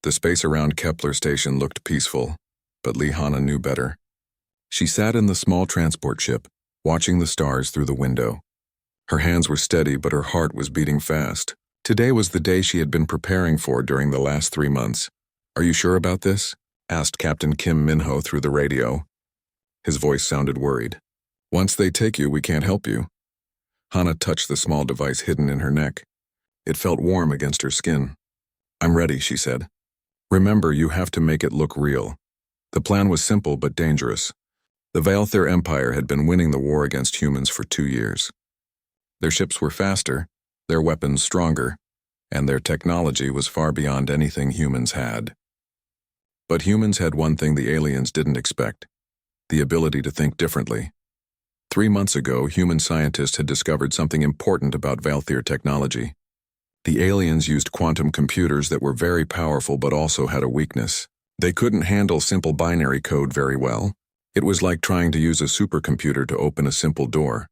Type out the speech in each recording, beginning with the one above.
The space around Kepler station looked peaceful, but Lihanna knew better. She sat in the small transport ship, watching the stars through the window. Her hands were steady, but her heart was beating fast. Today was the day she had been preparing for during the last 3 months. "Are you sure about this?" asked Captain Kim Minho through the radio. His voice sounded worried. "Once they take you, we can't help you." Hana touched the small device hidden in her neck. It felt warm against her skin. "I'm ready," she said. "Remember, you have to make it look real." The plan was simple but dangerous. The Valther Empire had been winning the war against humans for 2 years. Their ships were faster, their weapons stronger, and their technology was far beyond anything humans had. But humans had one thing the aliens didn't expect: the ability to think differently. 3 months ago, human scientists had discovered something important about Valther technology. The aliens used quantum computers that were very powerful but also had a weakness. They couldn't handle simple binary code very well. It was like trying to use a supercomputer to open a simple door.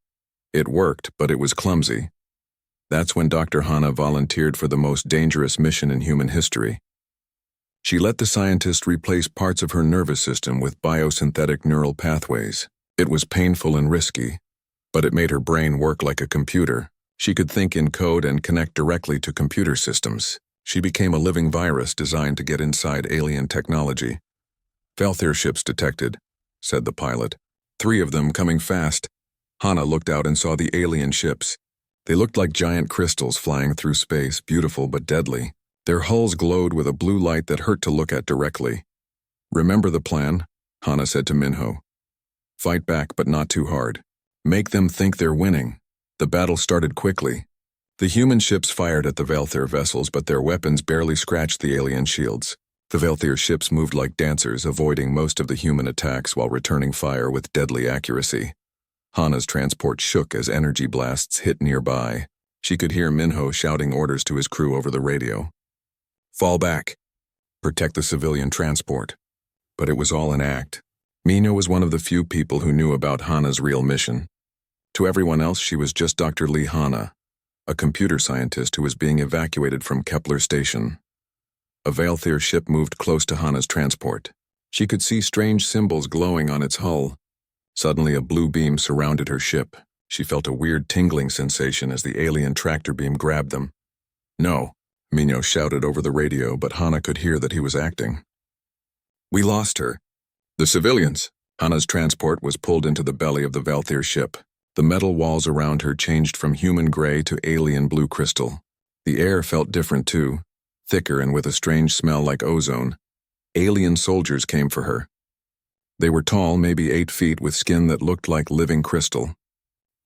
It worked, but it was clumsy. That's when Dr. Hana volunteered for the most dangerous mission in human history. She let the scientist replace parts of her nervous system with biosynthetic neural pathways. It was painful and risky, but it made her brain work like a computer. She could think in code and connect directly to computer systems. She became a living virus designed to get inside alien technology. "Valther ships detected," said the pilot. 3 of them coming fast. Hana looked out and saw the alien ships. They looked like giant crystals flying through space, beautiful but deadly. Their hulls glowed with a blue light that hurt to look at directly. "Remember the plan," Hana said to Minho. "Fight back, but not too hard. Make them think they're winning." The battle started quickly. The human ships fired at the Valther vessels, but their weapons barely scratched the alien shields. The Valther ships moved like dancers, avoiding most of the human attacks while returning fire with deadly accuracy. Hana's transport shook as energy blasts hit nearby. She could hear Minho shouting orders to his crew over the radio. "Fall back. Protect the civilian transport." But it was all an act. Minho was one of the few people who knew about Hana's real mission. To everyone else, she was just Dr. Lihanna, a computer scientist who was being evacuated from Kepler station. A Valther ship moved close to Hana's transport. She could see strange symbols glowing on its hull. Suddenly, a blue beam surrounded her ship. She felt a weird tingling sensation as the alien tractor beam grabbed them. "No," Minho shouted over the radio, but Hana could hear that he was acting. "We lost her." "The civilians." Hana's transport was pulled into the belly of the Valther ship. The metal walls around her changed from human gray to alien blue crystal. The air felt different too, thicker and with a strange smell like ozone. Alien soldiers came for her. They were tall, maybe 8 feet, with skin that looked like living crystal.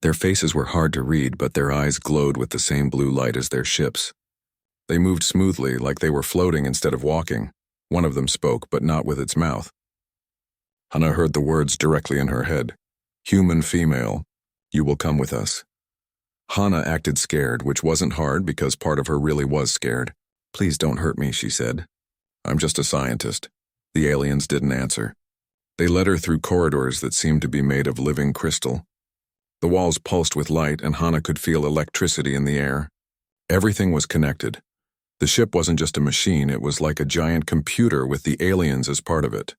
Their faces were hard to read, but their eyes glowed with the same blue light as their ships. They moved smoothly, like they were floating instead of walking. One of them spoke, but not with its mouth. Hana heard the words directly in her head. "Human female. You will come with us." Hana acted scared, which wasn't hard because part of her really was scared. "Please don't hurt me," she said. "I'm just a scientist." The aliens didn't answer. They led her through corridors that seemed to be made of living crystal. The walls pulsed with light, and Hana could feel electricity in the air. Everything was connected. The ship wasn't just a machine, it was like a giant computer with the aliens as part of it.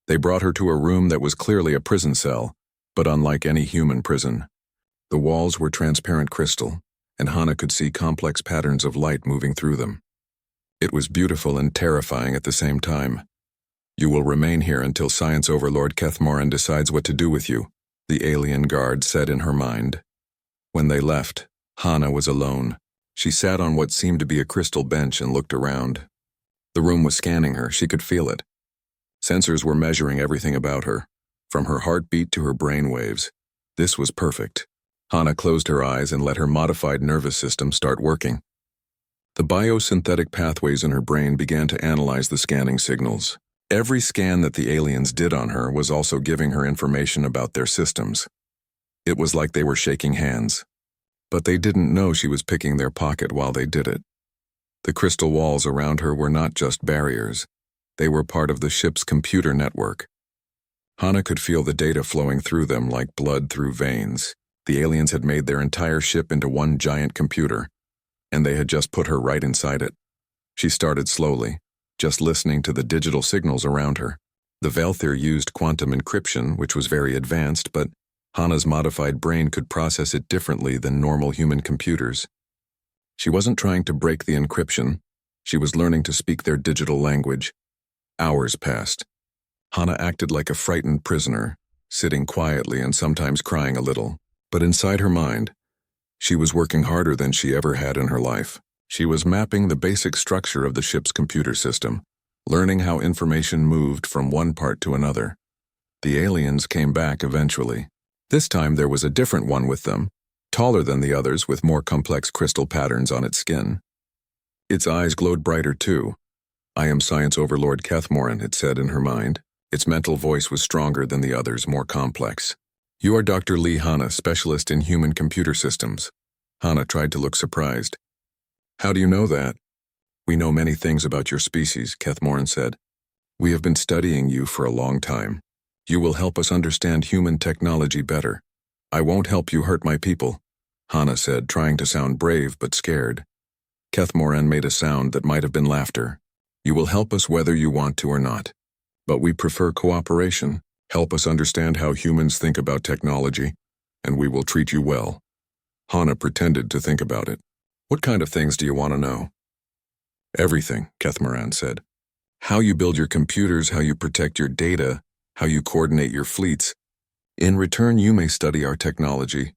They brought her to a room that was clearly a prison cell, but unlike any human prison. The walls were transparent crystal, and Hana could see complex patterns of light moving through them. It was beautiful and terrifying at the same time. "You will remain here until Science Overlord Kethmoran decides what to do with you," the alien guard said in her mind. When they left, Hana was alone. She sat on what seemed to be a crystal bench and looked around. The room was scanning her, she could feel it. Sensors were measuring everything about her, from her heartbeat to her brain waves. This was perfect. Hana closed her eyes and let her modified nervous system start working. The biosynthetic pathways in her brain began to analyze the scanning signals. Every scan that the aliens did on her was also giving her information about their systems. It was like they were shaking hands. But they didn't know she was picking their pocket while they did it. The crystal walls around her were not just barriers. They were part of the ship's computer network. Hana could feel the data flowing through them like blood through veins. The aliens had made their entire ship into one giant computer, and they had just put her right inside it. She started slowly, just listening to the digital signals around her. The Valthyr used quantum encryption, which was very advanced, but Hana's modified brain could process it differently than normal human computers. She wasn't trying to break the encryption. She was learning to speak their digital language. Hours passed. Hana acted like a frightened prisoner, sitting quietly and sometimes crying a little. But inside her mind, she was working harder than she ever had in her life. She was mapping the basic structure of the ship's computer system, learning how information moved from one part to another. The aliens came back eventually. This time there was a different one with them, taller than the others with more complex crystal patterns on its skin. Its eyes glowed brighter too. "I am Science Overlord Kethmoran," it said in her mind. Its mental voice was stronger than the others, more complex. "You are Dr. Lee Hana, specialist in human computer systems." Hana tried to look surprised. "How do you know that?" "We know many things about your species," Kethmoran said. "We have been studying you for a long time. You will help us understand human technology better." "I won't help you hurt my people," Hana said, trying to sound brave but scared. Kethmoran made a sound that might have been laughter. "You will help us whether you want to or not. But we prefer cooperation. Help us understand how humans think about technology, and we will treat you well." Hana pretended to think about it. "What kind of things do you want to know?" "Everything," Kethmoran said. "How you build your computers, how you protect your data, how you coordinate your fleets. In return, you may study our technology.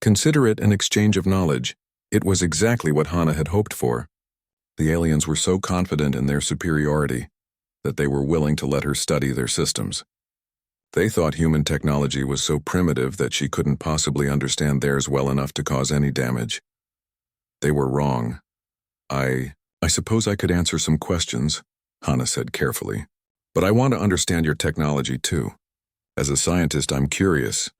Consider it an exchange of knowledge." It was exactly what Hana had hoped for. The aliens were so confident in their superiority that they were willing to let her study their systems. They thought human technology was so primitive that she couldn't possibly understand theirs well enough to cause any damage. They were wrong. I suppose I could answer some questions," Hana said carefully. "But I want to understand your technology too. As a scientist, I'm curious."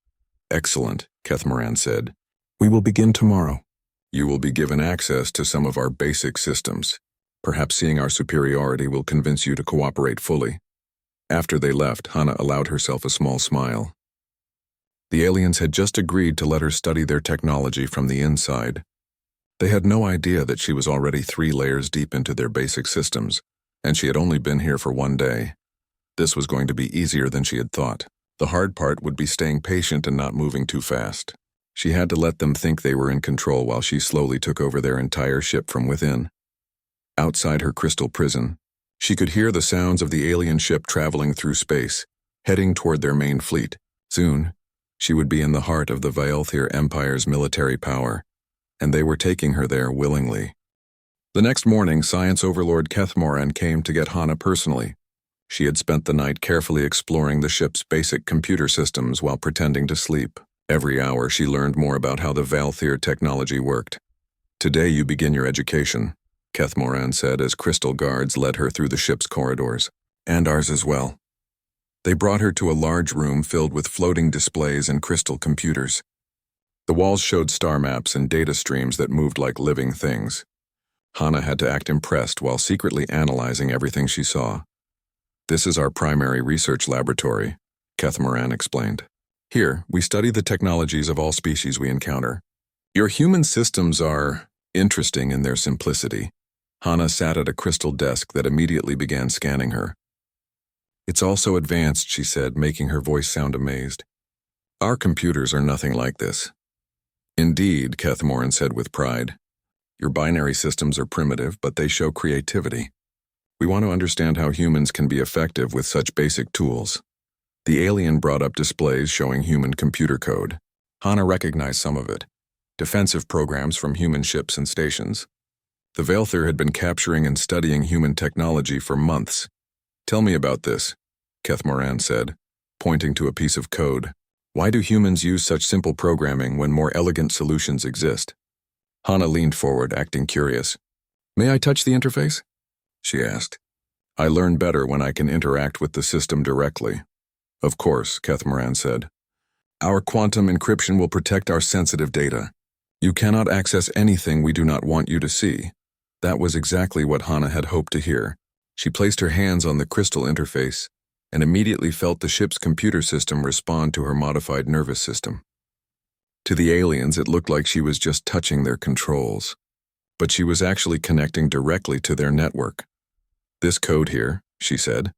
"Excellent," Kethmoran said. "We will begin tomorrow. You will be given access to some of our basic systems. Perhaps seeing our superiority will convince you to cooperate fully." After they left, Hana allowed herself a small smile. The aliens had just agreed to let her study their technology from the inside. They had no idea that she was already 3 layers deep into their basic systems, and she had only been here for 1 day. This was going to be easier than she had thought. The hard part would be staying patient and not moving too fast. She had to let them think they were in control while she slowly took over their entire ship from within. Outside her crystal prison, she could hear the sounds of the alien ship traveling through space, heading toward their main fleet. Soon, she would be in the heart of the Valthyr Empire's military power, and they were taking her there willingly. The next morning, Science Overlord Kethmoran came to get Hana personally. She had spent the night carefully exploring the ship's basic computer systems while pretending to sleep. Every hour, she learned more about how the Valthyr technology worked. "Today you begin your education," Kethmoran said as crystal guards led her through the ship's corridors. "And ours as well." They brought her to a large room filled with floating displays and crystal computers. The walls showed star maps and data streams that moved like living things. Hana had to act impressed while secretly analyzing everything she saw. "This is our primary research laboratory," Kethmoran explained. "Here, we study the technologies of all species we encounter. Your human systems are interesting in their simplicity." Hana sat at a crystal desk that immediately began scanning her. "It's all so advanced," she said, making her voice sound amazed. "Our computers are nothing like this." "Indeed," Kethmoran said with pride. "Your binary systems are primitive, but they show creativity. We want to understand how humans can be effective with such basic tools." The alien brought up displays showing human computer code. Hana recognized some of it. Defensive programs from human ships and stations. The Valthyr had been capturing and studying human technology for months. "Tell me about this," Kethmoran said, pointing to a piece of code. "Why do humans use such simple programming when more elegant solutions exist?" Hana leaned forward, acting curious. "May I touch the interface?" she asked. "I learn better when I can interact with the system directly." "Of course," Kethmoran said. "Our quantum encryption will protect our sensitive data. You cannot access anything we do not want you to see." That was exactly what Hana had hoped to hear. She placed her hands on the crystal interface and immediately felt the ship's computer system respond to her modified nervous system. To the aliens, it looked like she was just touching their controls, but she was actually connecting directly to their network. This code here, she said,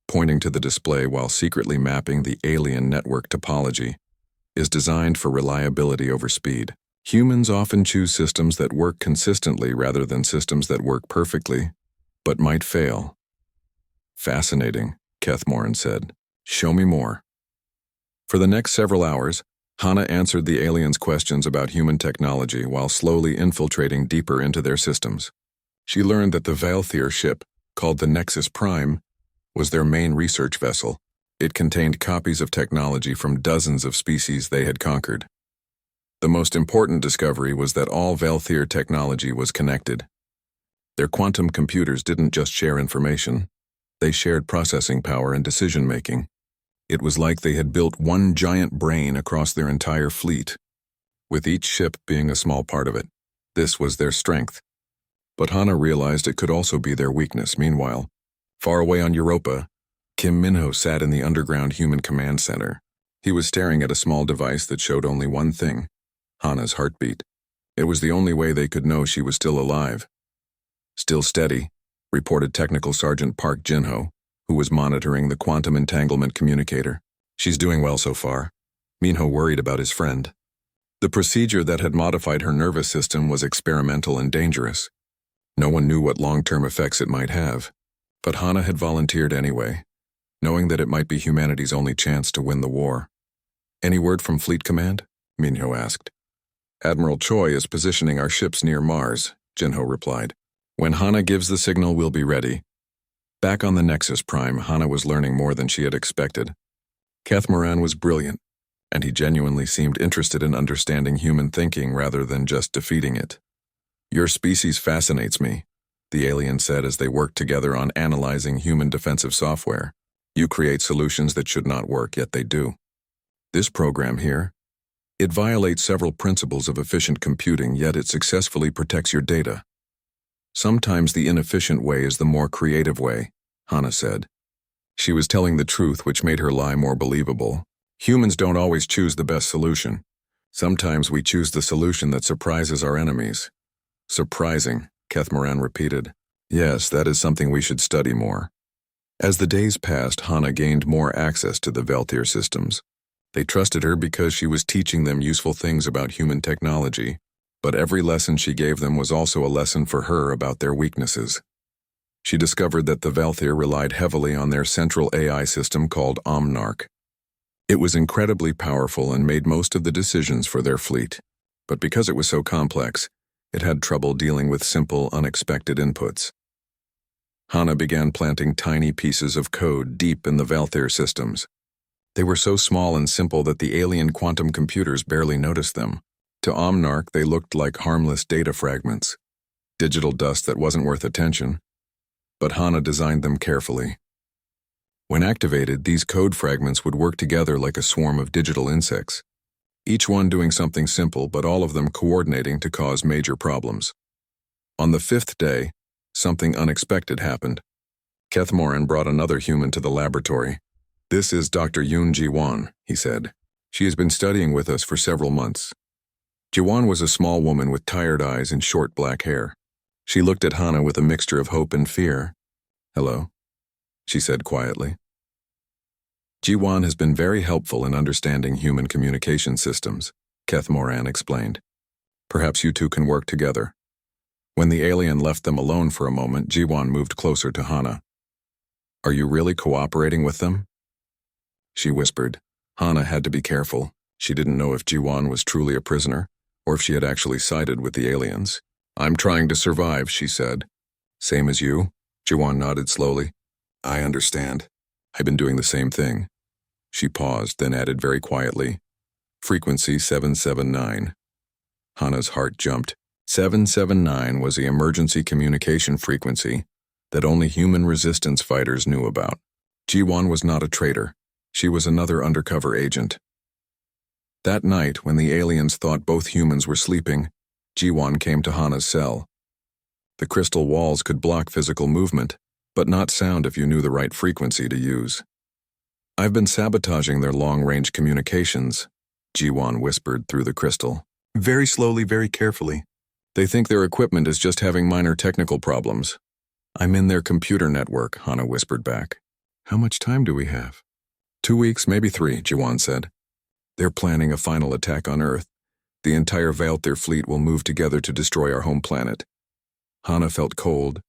pointing to the display while secretly mapping the alien network topology, is designed for reliability over speed. Humans often choose systems that work consistently rather than systems that work perfectly, but might fail. Fascinating, Kethmoran said. Show me more. For the next several hours, Hana answered the aliens' questions about human technology while slowly infiltrating deeper into their systems. She learned that the Valthier ship, called the Nexus Prime, was their main research vessel. It contained copies of technology from dozens of species they had conquered. The most important discovery was that all Valthier technology was connected. Their quantum computers didn't just share information, they shared processing power and decision-making. It was like they had built one giant brain across their entire fleet, with each ship being a small part of it. This was their strength. But Hana realized it could also be their weakness. Meanwhile, far away on Europa, Kim Minho sat in the underground human command center. He was staring at a small device that showed only one thing: Hana's heartbeat. It was the only way they could know she was still alive. Still steady, reported Technical Sergeant Park Jinho, who was monitoring the quantum entanglement communicator. She's doing well so far. Minho worried about his friend. The procedure that had modified her nervous system was experimental and dangerous. No one knew what long-term effects it might have, but Hana had volunteered anyway, knowing that it might be humanity's only chance to win the war. Any word from Fleet Command? Minho asked. Admiral Choi is positioning our ships near Mars, Jinho replied. When Hana gives the signal, we'll be ready. Back on the Nexus Prime, Hana was learning more than she had expected. Kethmoran was brilliant, and he genuinely seemed interested in understanding human thinking rather than just defeating it. Your species fascinates me, the alien said as they worked together on analyzing human defensive software. You create solutions that should not work, yet they do. This program here, it violates several principles of efficient computing, yet it successfully protects your data. Sometimes the inefficient way is the more creative way, Hana said. She was telling the truth, which made her lie more believable. Humans don't always choose the best solution. Sometimes we choose the solution that surprises our enemies. Surprising, Kethmoran repeated. Yes, that is something we should study more. As the days passed, Hana gained more access to the Valthier systems. They trusted her because she was teaching them useful things about human technology, but every lesson she gave them was also a lesson for her about their weaknesses. She discovered that the Valthier relied heavily on their central AI system called Omnarch. It was incredibly powerful and made most of the decisions for their fleet, but because it was so complex, it had trouble dealing with simple, unexpected inputs. Hana began planting tiny pieces of code deep in the Valthier systems. They were so small and simple that the alien quantum computers barely noticed them. To Omnarch, they looked like harmless data fragments, digital dust that wasn't worth attention. But Hana designed them carefully. When activated, these code fragments would work together like a swarm of digital insects, each one doing something simple, but all of them coordinating to cause major problems. On the 5th day, something unexpected happened. Kethmoran brought another human to the laboratory. This is Dr. Yoon Ji-won, he said. She has been studying with us for several months. Ji-won was a small woman with tired eyes and short black hair. She looked at Hana with a mixture of hope and fear. Hello, she said quietly. Ji-won has been very helpful in understanding human communication systems, Kethmoran explained. Perhaps you two can work together. When the alien left them alone for a moment, Ji-won moved closer to Hana. Are you really cooperating with them? She whispered. Hana had to be careful. She didn't know if Ji-won was truly a prisoner, or if she had actually sided with the aliens. I'm trying to survive, she said. Same as you? Ji-won nodded slowly. I understand. I've been doing the same thing. She paused, then added very quietly, Frequency 779. Hana's heart jumped. 779 was the emergency communication frequency that only human resistance fighters knew about. Ji-won was not a traitor. She was another undercover agent. That night, when the aliens thought both humans were sleeping, Ji-won came to Hana's cell. The crystal walls could block physical movement, but not sound if you knew the right frequency to use. I've been sabotaging their long-range communications, Ji-won whispered through the crystal. Very slowly, very carefully. They think their equipment is just having minor technical problems. I'm in their computer network, Hana whispered back. How much time do we have? 2 weeks, maybe 3, Jiwan said. They're planning a final attack on Earth. The entire Valther fleet will move together to destroy our home planet. Hana felt cold.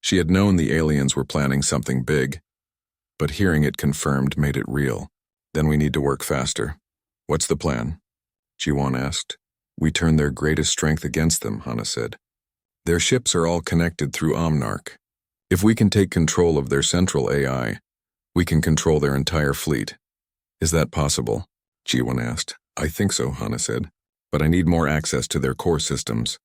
She had known the aliens were planning something big, but hearing it confirmed made it real. Then we need to work faster. What's the plan? Jiwan asked. We turn their greatest strength against them, Hana said. Their ships are all connected through Omnarch. If we can take control of their central AI, we can control their entire fleet. Is that possible? Jiwan asked. I think so, Hana said. But I need more access to their core systems.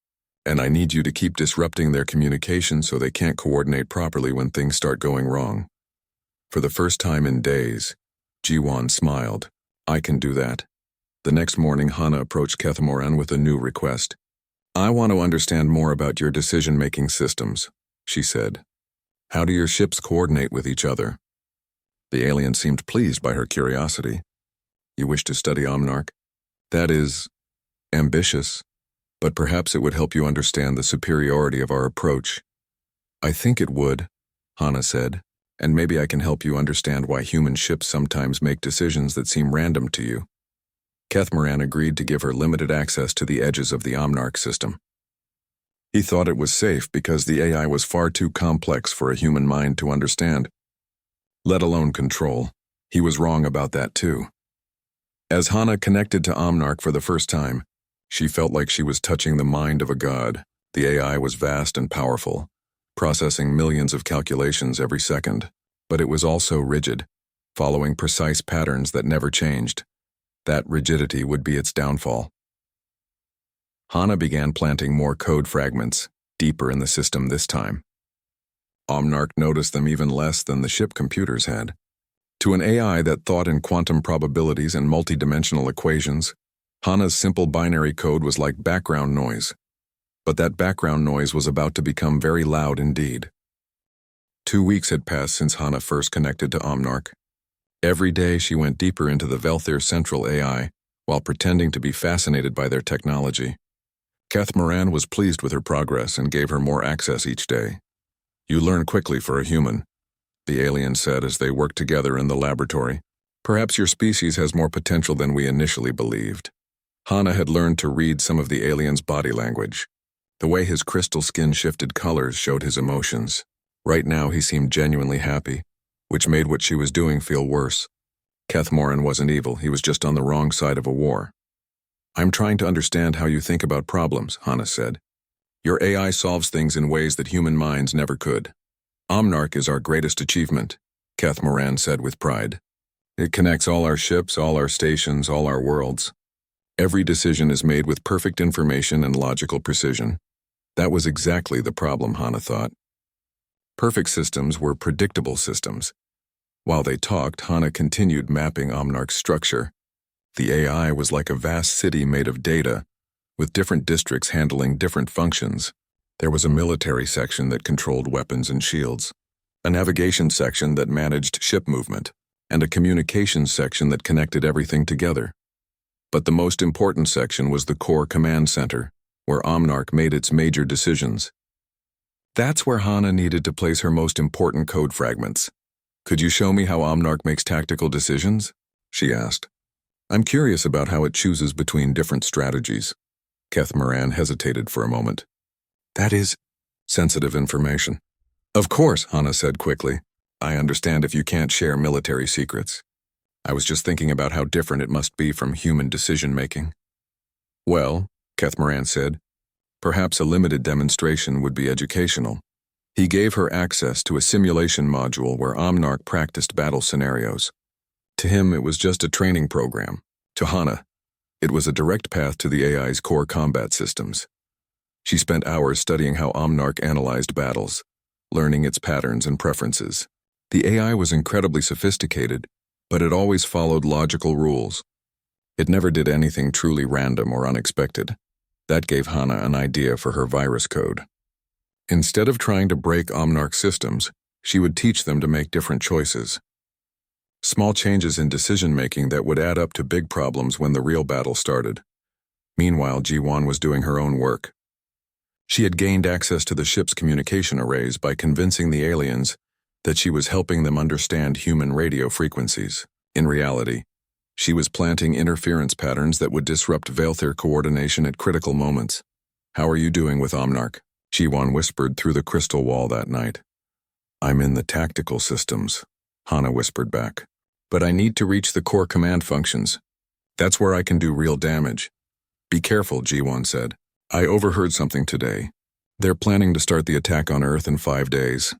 And I need you to keep disrupting their communication so they can't coordinate properly when things start going wrong. For the first time in days, Jiwan smiled. I can do that. The next morning, Hana approached Kethmoran with a new request. I want to understand more about your decision-making systems, she said. How do your ships coordinate with each other? The alien seemed pleased by her curiosity. You wish to study Omnarch? That is ambitious, but perhaps it would help you understand the superiority of our approach. I think it would, Hana said, and maybe I can help you understand why human ships sometimes make decisions that seem random to you. Kethmoran agreed to give her limited access to the edges of the Omnarch system. He thought it was safe because the AI was far too complex for a human mind to understand, let alone control. He was wrong about that too. As Hana connected to Omnarch for the first time, she felt like she was touching the mind of a god. The AI was vast and powerful, processing millions of calculations every second, but it was also rigid, following precise patterns that never changed. That rigidity would be its downfall. Hana began planting more code fragments, deeper in the system this time. Omnarch noticed them even less than the ship computers had. To an AI that thought in quantum probabilities and multidimensional equations, Hana's simple binary code was like background noise. But that background noise was about to become very loud indeed. 2 weeks had passed since Hana first connected to Omnarch. Every day she went deeper into the Valther central AI, while pretending to be fascinated by their technology. Kethmoran was pleased with her progress and gave her more access each day. You learn quickly for a human, the alien said as they worked together in the laboratory. Perhaps your species has more potential than we initially believed. Hana had learned to read some of the alien's body language. The way his crystal skin shifted colors showed his emotions. Right now he seemed genuinely happy, which made what she was doing feel worse. Kethmoran wasn't evil, he was just on the wrong side of a war. I'm trying to understand how you think about problems, Hana said. Your AI solves things in ways that human minds never could. Omnarch is our greatest achievement, Kethmoran said with pride. It connects all our ships, all our stations, all our worlds. Every decision is made with perfect information and logical precision. That was exactly the problem, Hana thought. Perfect systems were predictable systems. While they talked, Hana continued mapping Omnarch's structure. The AI was like a vast city made of data, with different districts handling different functions. There was a military section that controlled weapons and shields, a navigation section that managed ship movement, and a communications section that connected everything together. But the most important section was the core command center, where Omnarch made its major decisions. That's where Hana needed to place her most important code fragments. Could you show me how Omnarch makes tactical decisions? She asked. I'm curious about how it chooses between different strategies. Kethmoran hesitated for a moment. That is sensitive information. Of course, Hana said quickly. I understand if you can't share military secrets. I was just thinking about how different it must be from human decision-making. Well, Kethmoran said, perhaps a limited demonstration would be educational. He gave her access to a simulation module where Omnarch practiced battle scenarios. To him, it was just a training program. To Hana, it was a direct path to the AI's core combat systems. She spent hours studying how Omnarch analyzed battles, learning its patterns and preferences. The AI was incredibly sophisticated, but it always followed logical rules. It never did anything truly random or unexpected. That gave Hana an idea for her virus code. Instead of trying to break Omnarch systems, she would teach them to make different choices. Small changes in decision-making that would add up to big problems when the real battle started. Meanwhile, Jiwan was doing her own work. She had gained access to the ship's communication arrays by convincing the aliens that she was helping them understand human radio frequencies. In reality, she was planting interference patterns that would disrupt Valthyr coordination at critical moments. "How are you doing with Omnarch?" Jiwon whispered through the crystal wall that night. "I'm in the tactical systems," Hana whispered back. "But I need to reach the core command functions. That's where I can do real damage." "Be careful," Jiwon said. "I overheard something today. They're planning to start the attack on Earth in 5 days."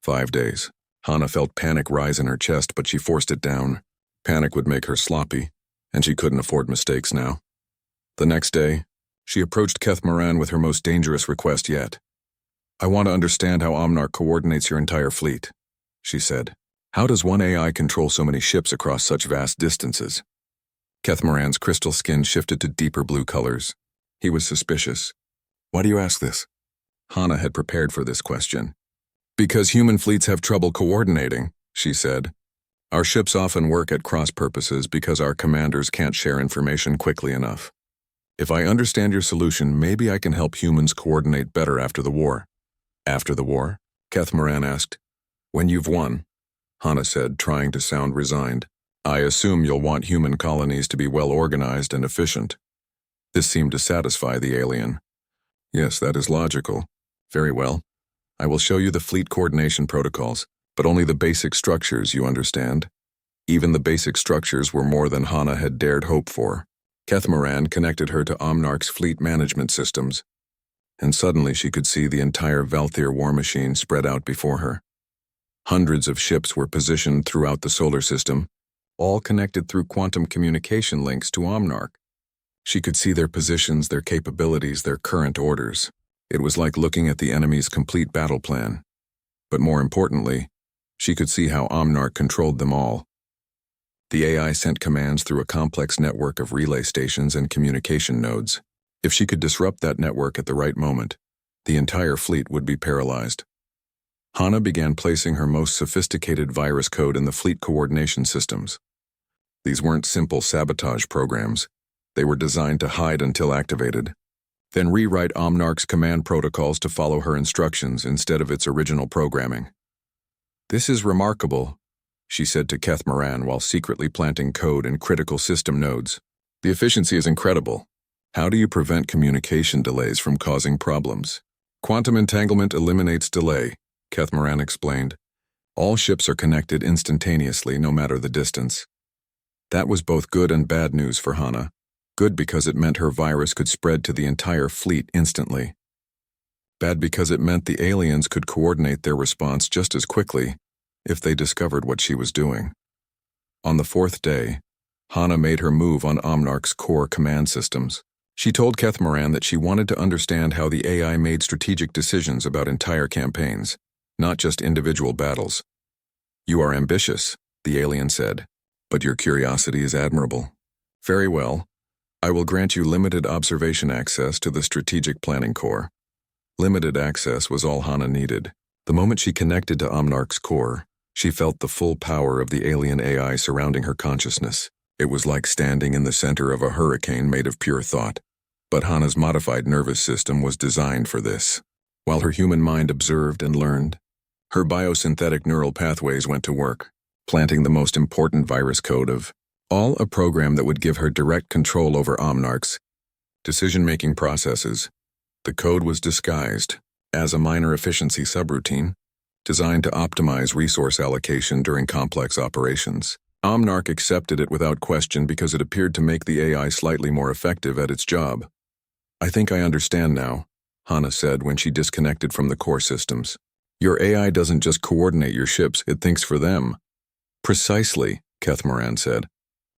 5 days. Hana felt panic rise in her chest, but she forced it down. Panic would make her sloppy, and she couldn't afford mistakes now. The next day, she approached Keth Moran with her most dangerous request yet. "I want to understand how Omnarch coordinates your entire fleet," she said. "How does one AI control so many ships across such vast distances?" Keth Moran's crystal skin shifted to deeper blue colors. He was suspicious. "Why do you ask this?" Hana had prepared for this question. "Because human fleets have trouble coordinating," she said. "Our ships often work at cross purposes because our commanders can't share information quickly enough. If I understand your solution, maybe I can help humans coordinate better after the war." "After the war?" Keth Moran asked. "When you've won," Hana said, trying to sound resigned. "I assume you'll want human colonies to be well organized and efficient." This seemed to satisfy the alien. "Yes, that is logical. Very well. I will show you the fleet coordination protocols, but only the basic structures, you understand?" Even the basic structures were more than Hana had dared hope for. Keth Moran connected her to Omnarch's fleet management systems, and suddenly she could see the entire Valthyr war machine spread out before her. Hundreds of ships were positioned throughout the solar system, all connected through quantum communication links to Omnarch. She could see their positions, their capabilities, their current orders. It was like looking at the enemy's complete battle plan. But more importantly, she could see how Omnarch controlled them all. The AI sent commands through a complex network of relay stations and communication nodes. If she could disrupt that network at the right moment, the entire fleet would be paralyzed. Hana began placing her most sophisticated virus code in the fleet coordination systems. These weren't simple sabotage programs. They were designed to hide until activated, then rewrite Omnarch's command protocols to follow her instructions instead of its original programming. "This is remarkable," she said to Keth Moran while secretly planting code in critical system nodes. "The efficiency is incredible. How do you prevent communication delays from causing problems?" "Quantum entanglement eliminates delay," Keth Moran explained. "All ships are connected instantaneously, no matter the distance." That was both good and bad news for Hana. Good because it meant her virus could spread to the entire fleet instantly. Bad because it meant the aliens could coordinate their response just as quickly if they discovered what she was doing. On the 4th day, Hana made her move on Omnarch's core command systems. She told Keth Moran that she wanted to understand how the AI made strategic decisions about entire campaigns, not just individual battles. "You are ambitious," the alien said, "but your curiosity is admirable. Very well. I will grant you limited observation access to the Strategic Planning Core." Limited access was all Hana needed. The moment she connected to Omnarch's core, she felt the full power of the alien AI surrounding her consciousness. It was like standing in the center of a hurricane made of pure thought. But Hana's modified nervous system was designed for this. While her human mind observed and learned, her biosynthetic neural pathways went to work, planting the most important virus code of all, a program that would give her direct control over Omnarch's decision-making processes. The code was disguised as a minor efficiency subroutine, designed to optimize resource allocation during complex operations. Omnarch accepted it without question because it appeared to make the AI slightly more effective at its job. "I think I understand now," Hana said when she disconnected from the core systems. "Your AI doesn't just coordinate your ships, it thinks for them." "Precisely," Keth Moran said.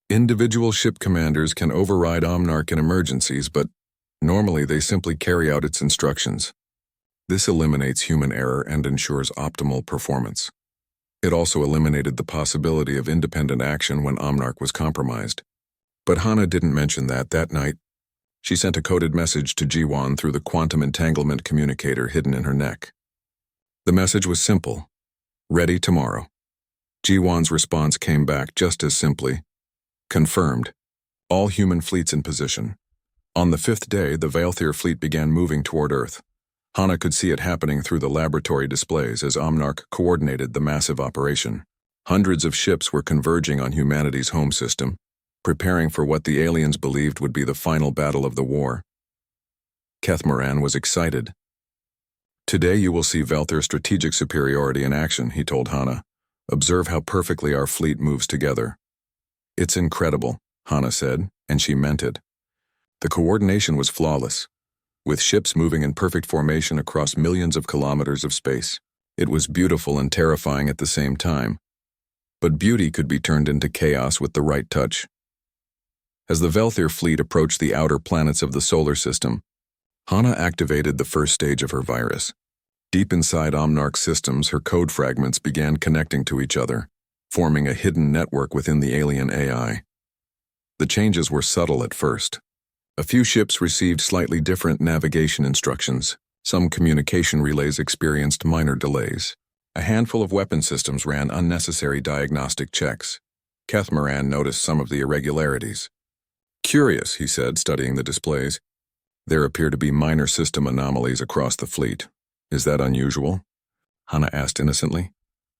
"Individual ship commanders can override Omnarch in emergencies, but normally they simply carry out its instructions. This eliminates human error and ensures optimal performance." It also eliminated the possibility of independent action when Omnarch was compromised. But Hana didn't mention that night. She sent a coded message to Jiwon through the quantum entanglement communicator hidden in her neck. The message was simple: "Ready tomorrow." Jiwon's response came back just as simply: "Confirmed. All human fleets in position." On the 5th day, the Valthyr fleet began moving toward Earth. Hana could see it happening through the laboratory displays as Omnarch coordinated the massive operation. Hundreds of ships were converging on humanity's home system, preparing for what the aliens believed would be the final battle of the war. Kethmaran was excited. "Today you will see Velthir's strategic superiority in action," he told Hana. "Observe how perfectly our fleet moves together." "It's incredible," Hana said, and she meant it. The coordination was flawless, with ships moving in perfect formation across millions of kilometers of space. It was beautiful and terrifying at the same time. But beauty could be turned into chaos with the right touch. As the Velthir fleet approached the outer planets of the solar system, Hana activated the first stage of her virus. Deep inside Omnarch's systems, her code fragments began connecting to each other, forming a hidden network within the alien AI. The changes were subtle at first. A few ships received slightly different navigation instructions. Some communication relays experienced minor delays. A handful of weapon systems ran unnecessary diagnostic checks. Kethmaran noticed some of the irregularities. "Curious," he said, studying the displays. "There appear to be minor system anomalies across the fleet. Is that unusual?" Hana asked innocently.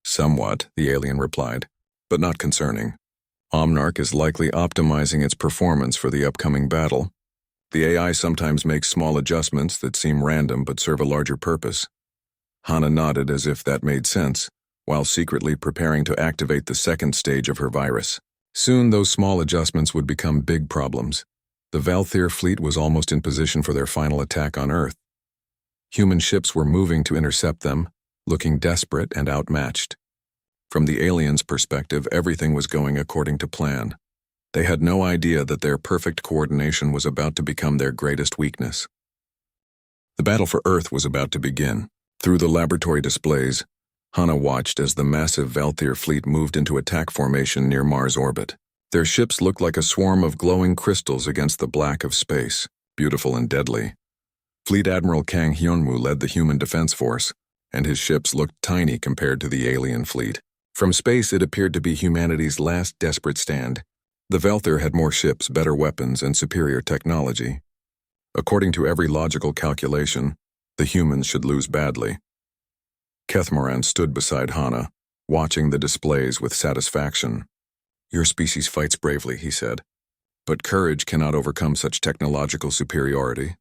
"Somewhat," the alien replied, "but not concerning. Omnarch is likely optimizing its performance for the upcoming battle. The AI sometimes makes small adjustments that seem random but serve a larger purpose." Hana nodded as if that made sense, while secretly preparing to activate the second stage of her virus. Soon those small adjustments would become big problems. The Velthir fleet was almost in position for their final attack on Earth. Human ships were moving to intercept them, looking desperate and outmatched. From the aliens' perspective, everything was going according to plan. They had no idea that their perfect coordination was about to become their greatest weakness. The battle for Earth was about to begin. Through the laboratory displays, Hana watched as the massive Velthir fleet moved into attack formation near Mars' orbit. Their ships looked like a swarm of glowing crystals against the black of space, beautiful and deadly. Fleet Admiral Kang Hyunwoo led the human defense force, and his ships looked tiny compared to the alien fleet. From space, it appeared to be humanity's last desperate stand. The Velthir had more ships, better weapons, and superior technology. According to every logical calculation, the humans should lose badly. Kethmaran stood beside Hana, watching the displays with satisfaction. "Your species fights bravely," he said. "But courage cannot overcome such technological superiority."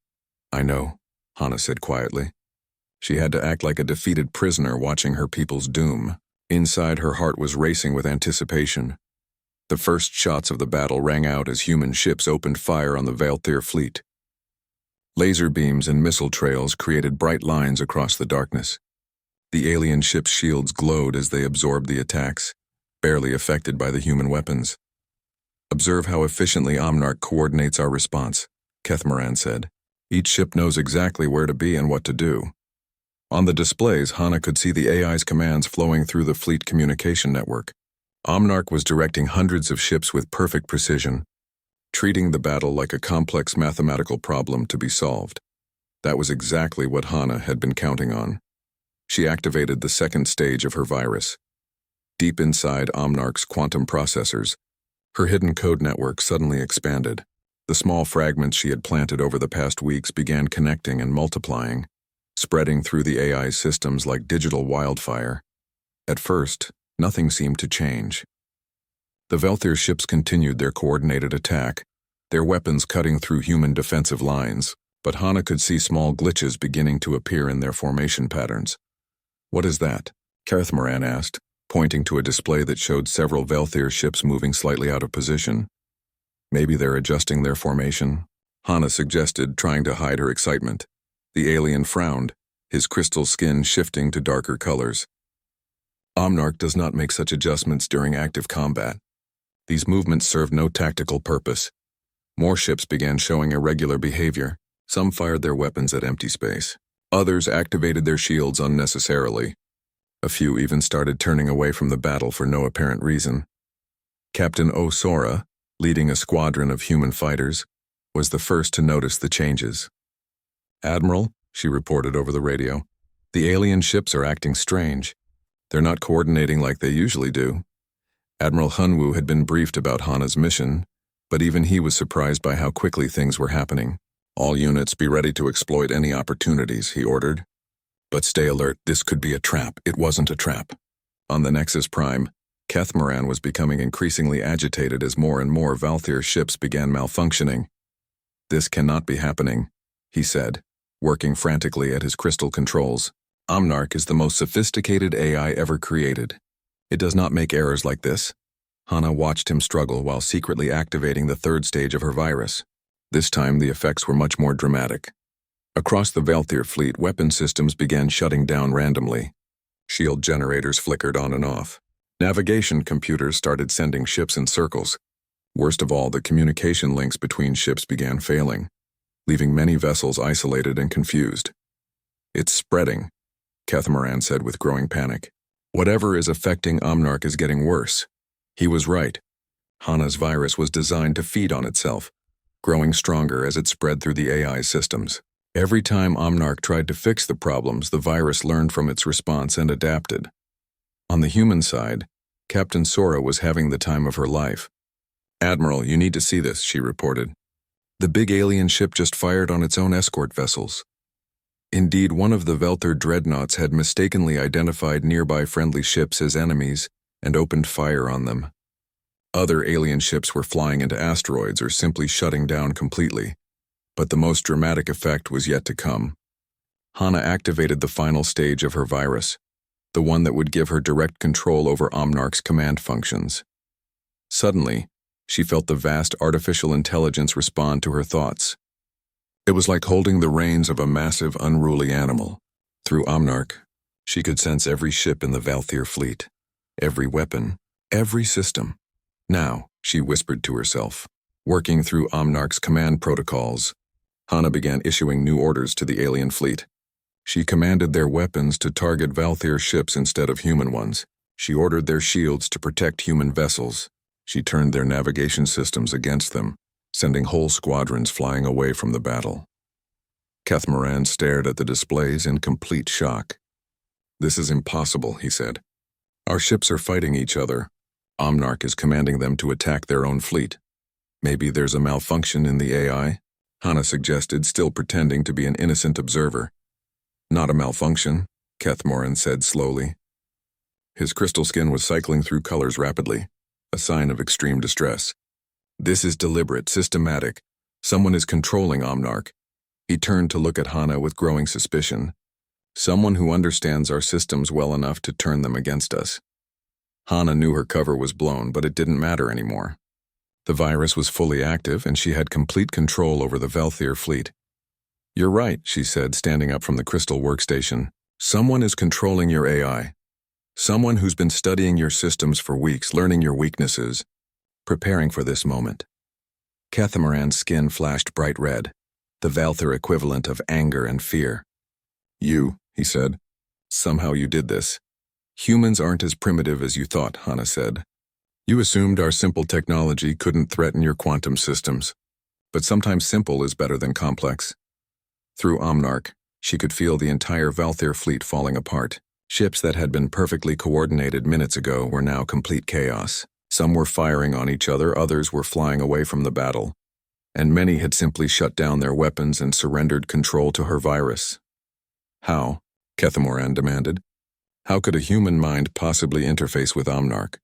"I know," Hana said quietly. She had to act like a defeated prisoner watching her people's doom. Inside, her heart was racing with anticipation. The first shots of the battle rang out as human ships opened fire on the Velthir fleet. Laser beams and missile trails created bright lines across the darkness. The alien ships' shields glowed as they absorbed the attacks, barely affected by the human weapons. "Observe how efficiently Omnarch coordinates our response," Kethmaran said. "Each ship knows exactly where to be and what to do." On the displays, Hana could see the AI's commands flowing through the fleet communication network. Omnarch was directing hundreds of ships with perfect precision, treating the battle like a complex mathematical problem to be solved. That was exactly what Hana had been counting on. She activated the second stage of her virus. Deep inside Omnarch's quantum processors, her hidden code network suddenly expanded. The small fragments she had planted over the past weeks began connecting and multiplying, spreading through the AI's systems like digital wildfire. At first, nothing seemed to change. The Velthir ships continued their coordinated attack, their weapons cutting through human defensive lines, but Hana could see small glitches beginning to appear in their formation patterns. "What is that?" Kethmaran asked, pointing to a display that showed several Velthir ships moving slightly out of position. "Maybe they're adjusting their formation," Hana suggested, trying to hide her excitement. The alien frowned, his crystal skin shifting to darker colors. "Omnarch does not make such adjustments during active combat. These movements serve no tactical purpose." More ships began showing irregular behavior. Some fired their weapons at empty space. Others activated their shields unnecessarily. A few even started turning away from the battle for no apparent reason. Captain Osora, leading a squadron of human fighters, was the first to notice the changes. "Admiral," she reported over the radio, "the alien ships are acting strange. They're not coordinating like they usually do." Admiral Hyunwoo had been briefed about Hana's mission, but even he was surprised by how quickly things were happening. All units be ready to exploit any opportunities, he ordered. But stay alert, this could be a trap. It wasn't a trap. On the Nexus Prime, Kethmaran was becoming increasingly agitated as more and more Valthyr ships began malfunctioning. This cannot be happening, he said, working frantically at his crystal controls. Omnarch is the most sophisticated AI ever created. It does not make errors like this. Hana watched him struggle while secretly activating the third stage of her virus. This time the effects were much more dramatic. Across the Valthyr fleet, weapon systems began shutting down randomly. Shield generators flickered on and off. Navigation computers started sending ships in circles. Worst of all, the communication links between ships began failing, leaving many vessels isolated and confused. It's spreading, Kethmaran said with growing panic. Whatever is affecting Omnarch is getting worse. He was right. Hana's virus was designed to feed on itself, growing stronger as it spread through the AI systems. Every time Omnarch tried to fix the problems, the virus learned from its response and adapted. On the human side, Captain Sora was having the time of her life. "Admiral, you need to see this," she reported. "The big alien ship just fired on its own escort vessels." Indeed, one of the Valthyr dreadnoughts had mistakenly identified nearby friendly ships as enemies and opened fire on them. Other alien ships were flying into asteroids or simply shutting down completely. But the most dramatic effect was yet to come. Hana activated the final stage of her virus, the one that would give her direct control over Omnarch's command functions. Suddenly, she felt the vast artificial intelligence respond to her thoughts. It was like holding the reins of a massive, unruly animal. Through Omnarch, she could sense every ship in the Valthyr fleet, every weapon, every system. Now, she whispered to herself, working through Omnarch's command protocols, Hana began issuing new orders to the alien fleet. She commanded their weapons to target Valthyr ships instead of human ones. She ordered their shields to protect human vessels. She turned their navigation systems against them, sending whole squadrons flying away from the battle. Kethmaran stared at the displays in complete shock. "This is impossible," he said. "Our ships are fighting each other. Omnarch is commanding them to attack their own fleet. Maybe there's a malfunction in the AI?" Hana suggested, still pretending to be an innocent observer. "Not a malfunction," Kethmaran said slowly. His crystal skin was cycling through colors rapidly, a sign of extreme distress. "This is deliberate, systematic. Someone is controlling Omnarch." He turned to look at Hana with growing suspicion. "Someone who understands our systems well enough to turn them against us." Hana knew her cover was blown, but it didn't matter anymore. The virus was fully active, and she had complete control over the Valthyr fleet. "You're right," she said, standing up from the crystal workstation. "Someone is controlling your AI. Someone who's been studying your systems for weeks, learning your weaknesses, preparing for this moment." Kethmaran's skin flashed bright red, the Valthyr equivalent of anger and fear. "You," he said. "Somehow you did this." "Humans aren't as primitive as you thought," Hana said. "You assumed our simple technology couldn't threaten your quantum systems. But sometimes simple is better than complex." Through Omnarch, she could feel the entire Valthyr fleet falling apart. Ships that had been perfectly coordinated minutes ago were now complete chaos. Some were firing on each other, others were flying away from the battle. And many had simply shut down their weapons and surrendered control to her virus. "How?" Kethmaran demanded. "How could a human mind possibly interface with Omnarch?"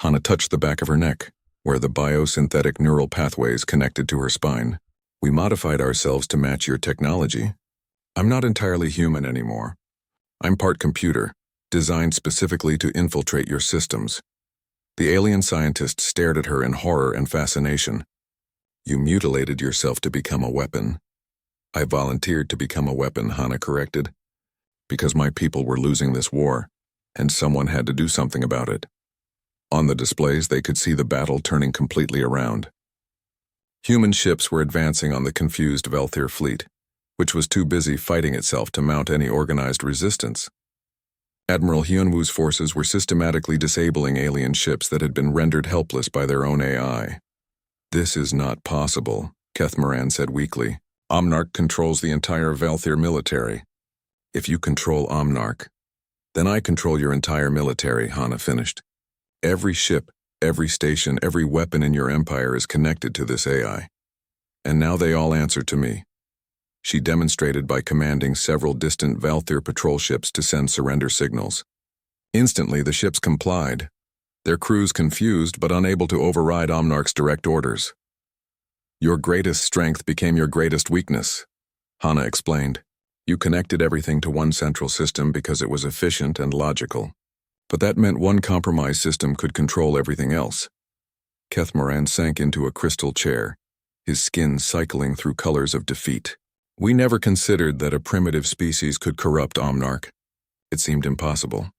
Hana touched the back of her neck, where the biosynthetic neural pathways connected to her spine. "We modified ourselves to match your technology. I'm not entirely human anymore. I'm part computer, designed specifically to infiltrate your systems." The alien scientist stared at her in horror and fascination. "You mutilated yourself to become a weapon." "I volunteered to become a weapon," Hana corrected. "Because my people were losing this war, and someone had to do something about it." On the displays, they could see the battle turning completely around. Human ships were advancing on the confused Valthyr fleet, which was too busy fighting itself to mount any organized resistance. Admiral Hyunwoo's forces were systematically disabling alien ships that had been rendered helpless by their own AI. "This is not possible," Kethmaran said weakly. "Omnarch controls the entire Valthyr military. If you control Omnarch, then I control your entire military," Hana finished. "Every ship, every station, every weapon in your empire is connected to this AI. And now they all answer to me. She demonstrated by commanding several distant Valthyr patrol ships to send surrender signals. Instantly, the ships complied, their crews confused but unable to override Omnarch's direct orders. "Your greatest strength became your greatest weakness," Hana explained. "You connected everything to one central system because it was efficient and logical. But that meant one compromised system could control everything else." Keth Moran sank into a crystal chair, his skin cycling through colors of defeat. "We never considered that a primitive species could corrupt Omnarch. It seemed impossible."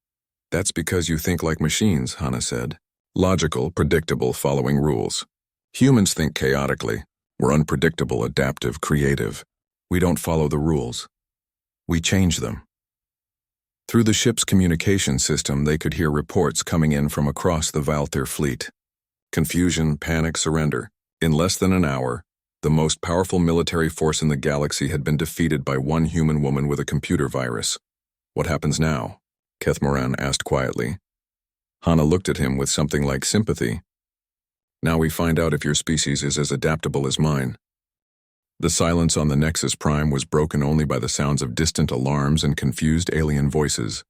"That's because you think like machines," Hana said. "Logical, predictable, following rules. Humans think chaotically. We're unpredictable, adaptive, creative. We don't follow the rules. We change them." Through the ship's communication system, they could hear reports coming in from across the Valthyr fleet. Confusion, panic, surrender. In less than an hour, the most powerful military force in the galaxy had been defeated by one human woman with a computer virus. "What happens now?" Keth Moran asked quietly. Hana looked at him with something like sympathy. "Now we find out if your species is as adaptable as mine." The silence on the Nexus Prime was broken only by the sounds of distant alarms and confused alien voices.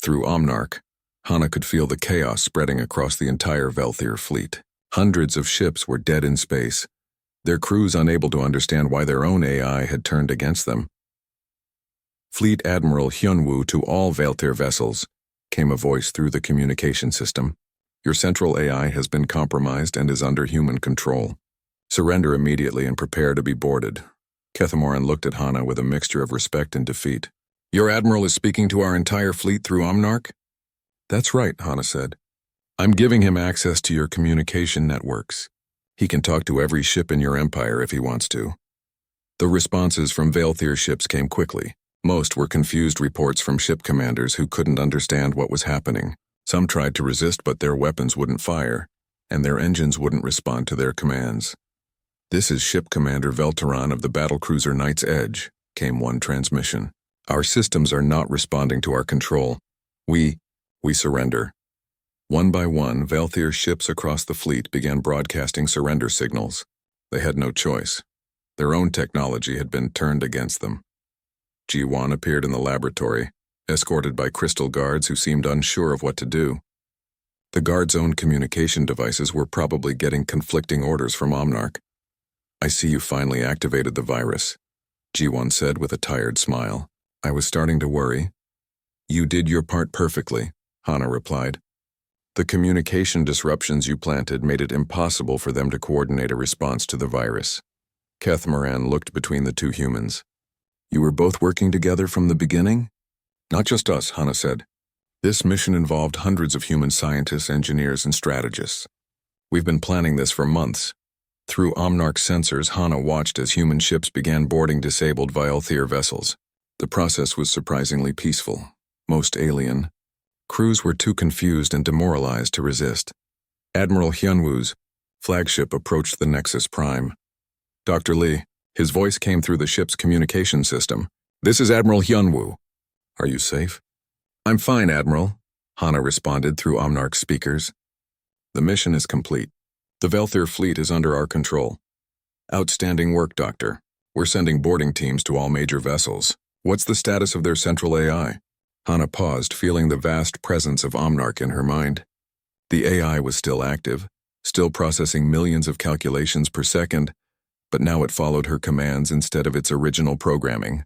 Through Omnarch, Hana could feel the chaos spreading across the entire Valthyr fleet. Hundreds of ships were dead in space, their crews unable to understand why their own AI had turned against them. "Fleet Admiral Hyunwoo to all Valthyr vessels," came a voice through the communication system. "Your central AI has been compromised and is under human control. Surrender immediately and prepare to be boarded." Keth Moran looked at Hana with a mixture of respect and defeat. "Your Admiral is speaking to our entire fleet through Omnarch?" "That's right," Hana said. "I'm giving him access to your communication networks. He can talk to every ship in your empire if he wants to." The responses from Valthyr ships came quickly. Most were confused reports from ship commanders who couldn't understand what was happening. Some tried to resist, but their weapons wouldn't fire, and their engines wouldn't respond to their commands. "This is Ship Commander Velteron of the battlecruiser Knight's Edge," came one transmission. "Our systems are not responding to our control. We surrender." One by one, Valthyr ships across the fleet began broadcasting surrender signals. They had no choice. Their own technology had been turned against them. Ji-Wan appeared in the laboratory, escorted by crystal guards who seemed unsure of what to do. The guards' own communication devices were probably getting conflicting orders from Omnarch. "I see you finally activated the virus," Ji-Wan said with a tired smile. "I was starting to worry." "You did your part perfectly," Hana replied. "The communication disruptions you planted made it impossible for them to coordinate a response to the virus." Keth Moran looked between the two humans. "You were both working together from the beginning?" "Not just us," Hana said. "This mission involved hundreds of human scientists, engineers, and strategists. We've been planning this for months." Through Omnarch sensors, Hana watched as human ships began boarding disabled Valthyr vessels. The process was surprisingly peaceful, most alien. Crews were too confused and demoralized to resist. Admiral Hyunwoo's flagship approached the Nexus Prime. "Dr. Lee," his voice came through the ship's communication system. "This is Admiral Hyunwoo. Are you safe?" "I'm fine, Admiral," Hana responded through Omnarch's speakers. "The mission is complete. The Valthyr fleet is under our control." "Outstanding work, Doctor. We're sending boarding teams to all major vessels. What's the status of their central AI?" Hana paused, feeling the vast presence of Omnarch in her mind. The AI was still active, still processing millions of calculations per second, but now it followed her commands instead of its original programming.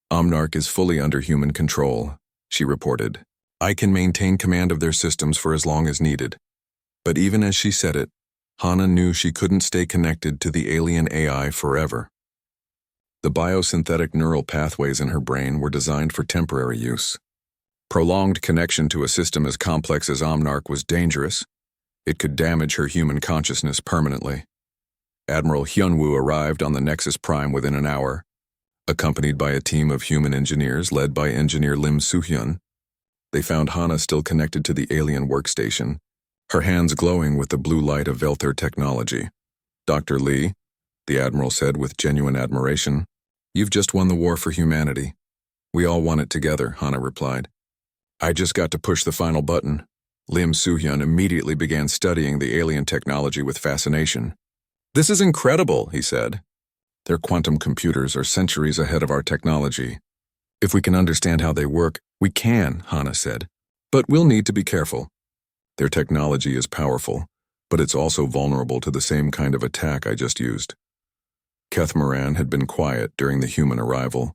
"Omnarch is fully under human control," she reported. "I can maintain command of their systems for as long as needed." But even as she said it, Hana knew she couldn't stay connected to the alien AI forever. The biosynthetic neural pathways in her brain were designed for temporary use. Prolonged connection to a system as complex as Omnarch was dangerous. It could damage her human consciousness permanently. Admiral Hyunwoo arrived on the Nexus Prime within an hour, accompanied by a team of human engineers led by engineer Lim Soo-hyun. They found Hana still connected to the alien workstation, her hands glowing with the blue light of Valthyr technology. "Dr. Lee," the Admiral said with genuine admiration, "you've just won the war for humanity." "We all won it together," Hana replied. "I just got to push the final button." Lim Soo-hyun immediately began studying the alien technology with fascination. "This is incredible," he said. Their quantum computers are centuries ahead of our technology. If we can understand how they work, we can, Hana said. But we'll need to be careful. Their technology is powerful, but it's also vulnerable to the same kind of attack I just used. Keth Moran had been quiet during the human arrival,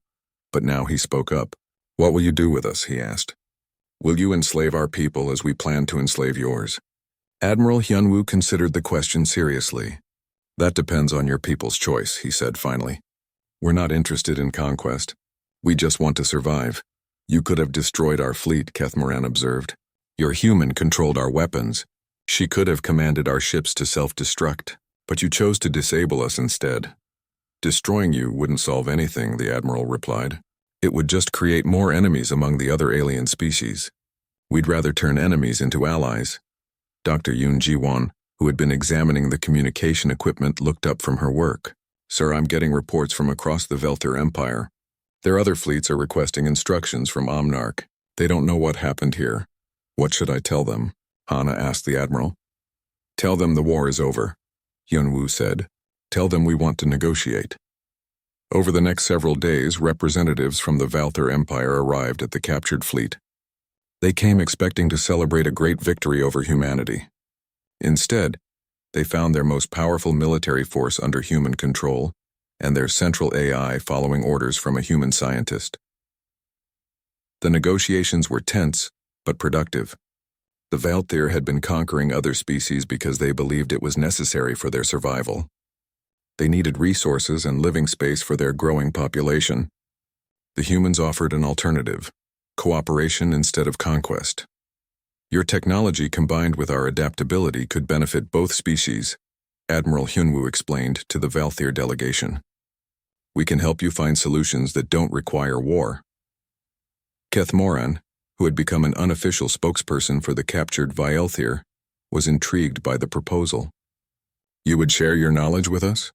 but now he spoke up. What will you do with us, he asked. Will you enslave our people as we plan to enslave yours? Admiral Hyunwoo considered the question seriously. That depends on your people's choice, he said finally. We're not interested in conquest. We just want to survive. You could have destroyed our fleet, Keth Moran observed. Your human controlled our weapons. She could have commanded our ships to self-destruct, but you chose to disable us instead. Destroying you wouldn't solve anything, the Admiral replied. It would just create more enemies among the other alien species. We'd rather turn enemies into allies. Dr. Yoon Ji-won, who had been examining the communication equipment, looked up from her work. Sir, I'm getting reports from across the Velther Empire. Their other fleets are requesting instructions from Omnarch. They don't know what happened here. What should I tell them? Hana asked the Admiral. Tell them the war is over, Hyunwoo said. Tell them we want to negotiate. Over the next several days, representatives from the Velther Empire arrived at the captured fleet. They came expecting to celebrate a great victory over humanity. Instead, they found their most powerful military force under human control, and their central AI following orders from a human scientist. The negotiations were tense, but productive. The Velther had been conquering other species because they believed it was necessary for their survival. They needed resources and living space for their growing population. The humans offered an alternative, cooperation instead of conquest. Your technology combined with our adaptability could benefit both species, Admiral Hyunwoo explained to the Velther delegation. We can help you find solutions that don't require war. Keth Moran, who had become an unofficial spokesperson for the captured Velther, was intrigued by the proposal. You would share your knowledge with us?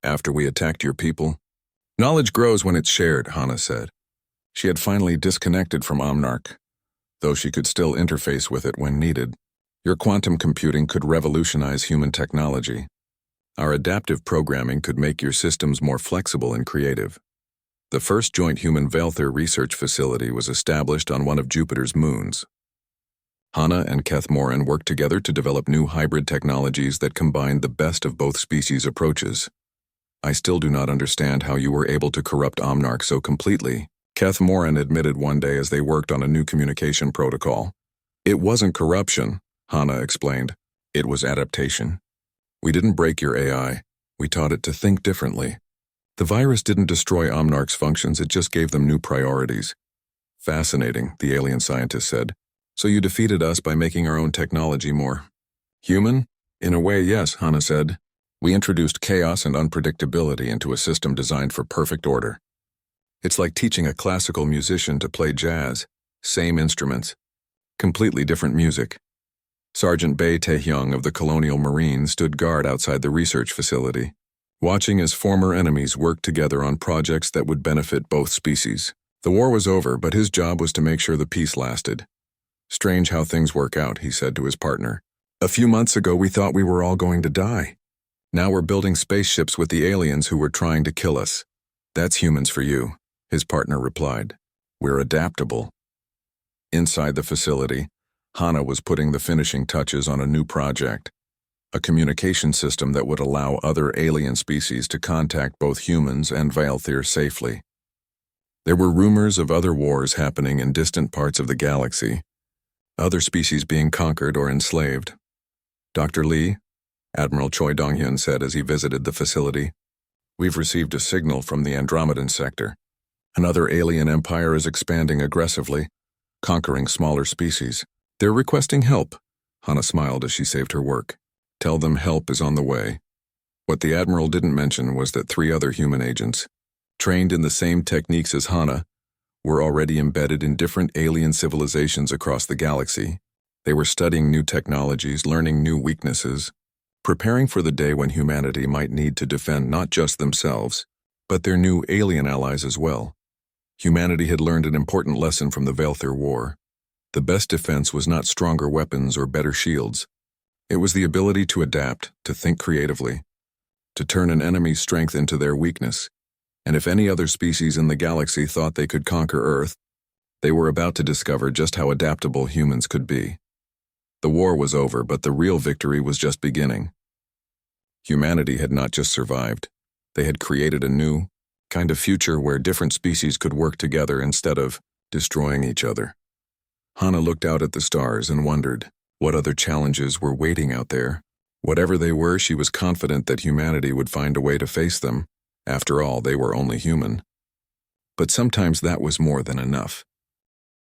After we attacked your people? Knowledge grows when it's shared, Hana said. She had finally disconnected from Omnarch, though she could still interface with it when needed. Your quantum computing could revolutionize human technology. Our adaptive programming could make your systems more flexible and creative. The first joint human Velther research facility was established on one of Jupiter's moons. Hana and Keth Moran worked together to develop new hybrid technologies that combined the best of both species' approaches. I still do not understand how you were able to corrupt Omnarch so completely, Keth Moran admitted one day as they worked on a new communication protocol. It wasn't corruption, Hana explained. It was adaptation. We didn't break your AI. We taught it to think differently. The virus didn't destroy Omnarch's functions, it just gave them new priorities. Fascinating, the alien scientist said. So you defeated us by making our own technology more human? In a way, yes, Hana said. We introduced chaos and unpredictability into a system designed for perfect order. It's like teaching a classical musician to play jazz. Same instruments. Completely different music. Sergeant Bae Tae-hyung of the Colonial Marine stood guard outside the research facility, watching as former enemies worked together on projects that would benefit both species. The war was over, but his job was to make sure the peace lasted. Strange how things work out, he said to his partner. A few months ago we thought we were all going to die. Now we're building spaceships with the aliens who were trying to kill us. That's humans for you, his partner replied. We're adaptable. Inside the facility, Hana was putting the finishing touches on a new project, a communication system that would allow other alien species to contact both humans and Velther safely. There were rumors of other wars happening in distant parts of the galaxy, other species being conquered or enslaved. Dr. Lee, Admiral Choi Dong-hyun said as he visited the facility, we've received a signal from the Andromedan sector. Another alien empire is expanding aggressively, conquering smaller species. They're requesting help. Hana smiled as she saved her work. Tell them help is on the way. What the Admiral didn't mention was that 3 other human agents, trained in the same techniques as Hana, were already embedded in different alien civilizations across the galaxy. They were studying new technologies, learning new weaknesses, preparing for the day when humanity might need to defend not just themselves, but their new alien allies as well. Humanity had learned an important lesson from the Velther War. The best defense was not stronger weapons or better shields. It was the ability to adapt, to think creatively. to turn an enemy's strength into their weakness. And if any other species in the galaxy thought they could conquer Earth, they were about to discover just how adaptable humans could be. The war was over, but the real victory was just beginning. Humanity had not just survived. They had created a new kind of future where different species could work together instead of destroying each other. Hana looked out at the stars and wondered what other challenges were waiting out there. Whatever they were, she was confident that humanity would find a way to face them. After all, they were only human. But sometimes that was more than enough.